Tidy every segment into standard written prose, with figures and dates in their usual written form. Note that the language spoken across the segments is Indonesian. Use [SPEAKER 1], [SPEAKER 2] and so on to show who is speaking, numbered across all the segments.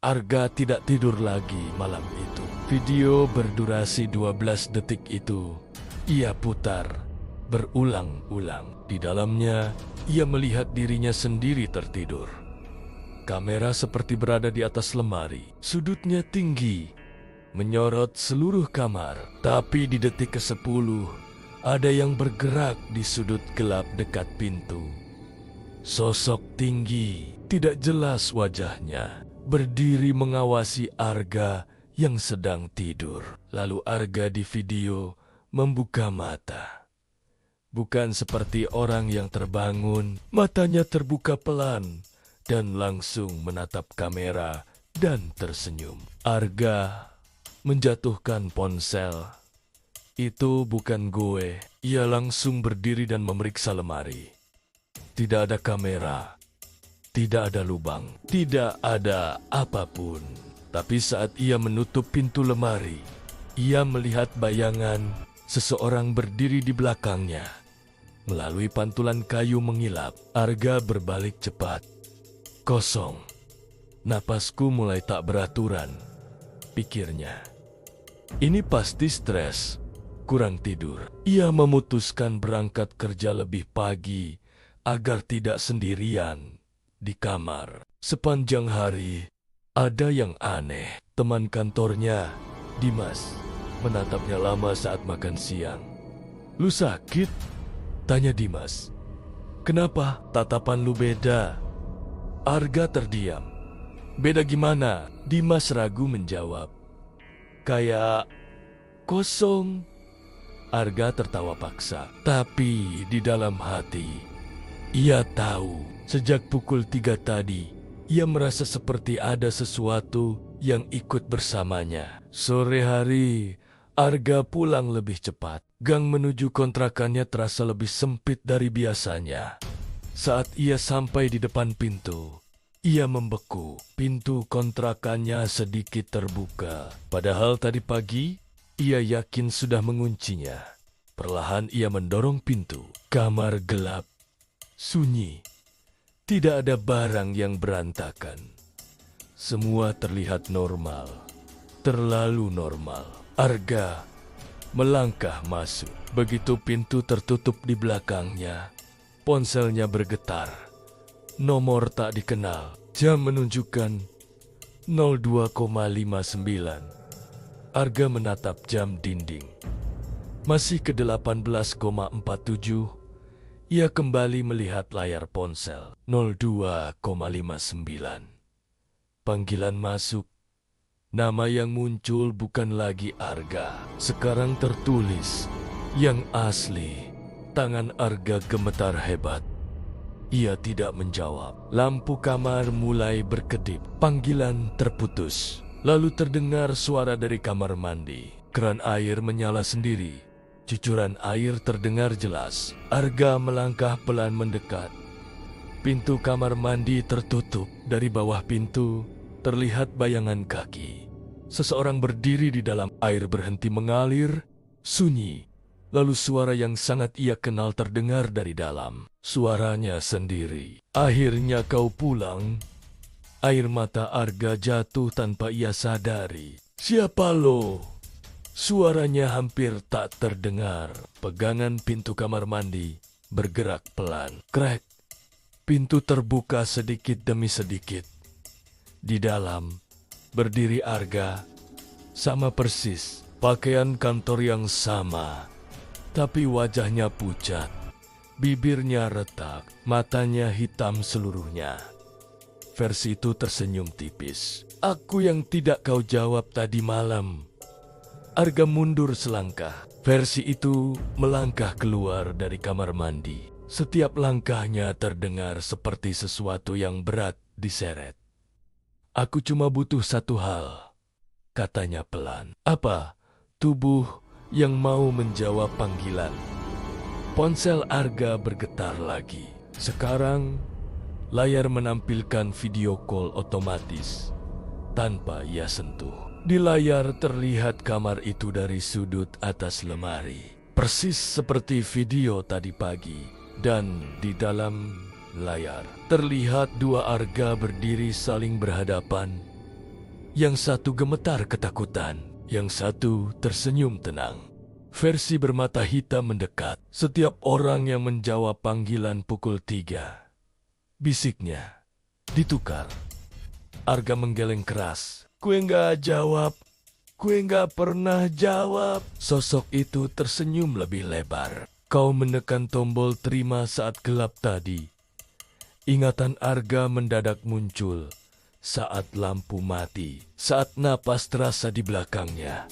[SPEAKER 1] Arga tidak tidur lagi malam itu. Video berdurasi 12 detik itu ia putar berulang-ulang. Di dalamnya, ia melihat dirinya sendiri tertidur. Kamera seperti berada di atas lemari. Sudutnya tinggi, menyorot seluruh kamar. Tapi di detik ke-10, ada yang bergerak di sudut gelap dekat pintu. Sosok tinggi, tidak jelas wajahnya, berdiri mengawasi Arga yang sedang tidur. Lalu Arga di video membuka mata. Bukan seperti orang yang terbangun, matanya terbuka pelan dan langsung menatap kamera dan tersenyum. Arga menjatuhkan ponsel. Itu bukan gue. Ia langsung berdiri dan memeriksa lemari. Tidak ada kamera, tidak ada lubang, tidak ada apapun. Tapi saat ia menutup pintu lemari, ia melihat bayangan seseorang berdiri di belakangnya. Melalui pantulan kayu mengilap, Arga berbalik cepat. Kosong. Napasku mulai tak beraturan, pikirnya. Ini pasti stres, kurang tidur. Ia memutuskan berangkat kerja lebih pagi agar tidak sendirian di kamar. Sepanjang hari, ada yang aneh. Teman kantornya, Dimas, menatapnya lama saat makan siang. "Lu sakit?" tanya Dimas. "Kenapa? Tatapan lu beda." Arga terdiam. "Beda gimana?" Dimas ragu menjawab. "Kayak kosong." Arga tertawa paksa. Tapi di dalam hati, ia tahu sejak pukul 3 tadi, ia merasa seperti ada sesuatu yang ikut bersamanya. Sore hari, Arga pulang lebih cepat. Gang menuju kontrakannya terasa lebih sempit dari biasanya. Saat ia sampai di depan pintu, ia membeku. Pintu kontrakannya sedikit terbuka. Padahal tadi pagi, ia yakin sudah menguncinya. Perlahan ia mendorong pintu. Kamar gelap, sunyi. Tidak ada barang yang berantakan. Semua terlihat normal. Terlalu normal. Arga melangkah masuk. Begitu pintu tertutup di belakangnya, ponselnya bergetar. Nomor tak dikenal. Jam menunjukkan 02,59. Arga menatap jam dinding. Masih ke 18,47. Ia kembali melihat layar ponsel. 02,59. Panggilan masuk. Nama yang muncul bukan lagi Arga. Sekarang tertulis yang asli. Tangan Arga gemetar hebat. Ia tidak menjawab. Lampu kamar mulai berkedip. Panggilan terputus. Lalu terdengar suara dari kamar mandi. Keran air menyala sendiri. Cucuran air terdengar jelas. Arga melangkah pelan mendekat. Pintu kamar mandi tertutup. Dari bawah pintu terlihat bayangan kaki. Seseorang berdiri di dalam air berhenti mengalir. Sunyi. Lalu suara yang sangat ia kenal terdengar dari dalam. Suaranya sendiri. "Akhirnya kau pulang." Air mata Arga jatuh tanpa ia sadari. "Siapa lo?" Suaranya hampir tak terdengar. Pegangan pintu kamar mandi bergerak pelan. Krek. Pintu terbuka sedikit demi sedikit. Di dalam berdiri Arga. Sama persis. Pakaian kantor yang sama. Tapi wajahnya pucat. Bibirnya retak. Matanya hitam seluruhnya. Versi itu tersenyum tipis. "Aku yang tidak kau jawab tadi malam." Arga mundur selangkah. Versi itu melangkah keluar dari kamar mandi. Setiap langkahnya terdengar seperti sesuatu yang berat diseret. "Aku cuma butuh satu hal," katanya pelan. "Apa?" Tubuh yang mau menjawab panggilan. Ponsel Arga bergetar lagi. Sekarang, layar menampilkan video call otomatis tanpa ia sentuh. Di layar terlihat kamar itu dari sudut atas lemari. Persis seperti video tadi pagi. Dan di dalam layar terlihat dua Arga berdiri saling berhadapan. Yang satu gemetar ketakutan, yang satu tersenyum tenang. Versi bermata hitam mendekat. Setiap orang yang menjawab panggilan pukul 3. Bisiknya ditukar. Arga menggeleng keras. Kue nggak jawab. Kue nggak pernah jawab. Sosok itu tersenyum lebih lebar. Kau menekan tombol terima saat gelap tadi. Ingatan Arga mendadak muncul saat lampu mati, saat napas terasa di belakangnya.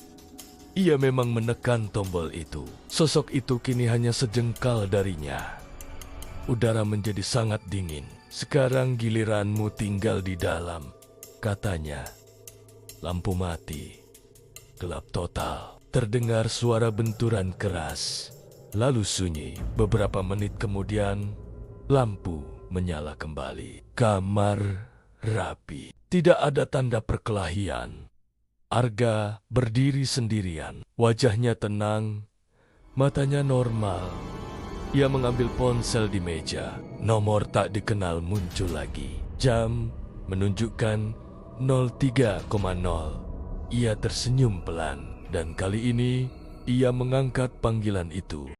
[SPEAKER 1] Ia memang menekan tombol itu. Sosok itu kini hanya sejengkal darinya. Udara menjadi sangat dingin. Sekarang giliranmu tinggal di dalam, katanya. Lampu mati. Gelap total. Terdengar suara benturan keras. Lalu sunyi. Beberapa menit kemudian, lampu menyala kembali. Kamar rapi. Tidak ada tanda perkelahian. Arga berdiri sendirian. Wajahnya tenang, matanya normal. Ia mengambil ponsel di meja. Nomor tak dikenal muncul lagi. Jam menunjukkan 03,0. Ia tersenyum pelan, dan kali ini ia mengangkat panggilan itu.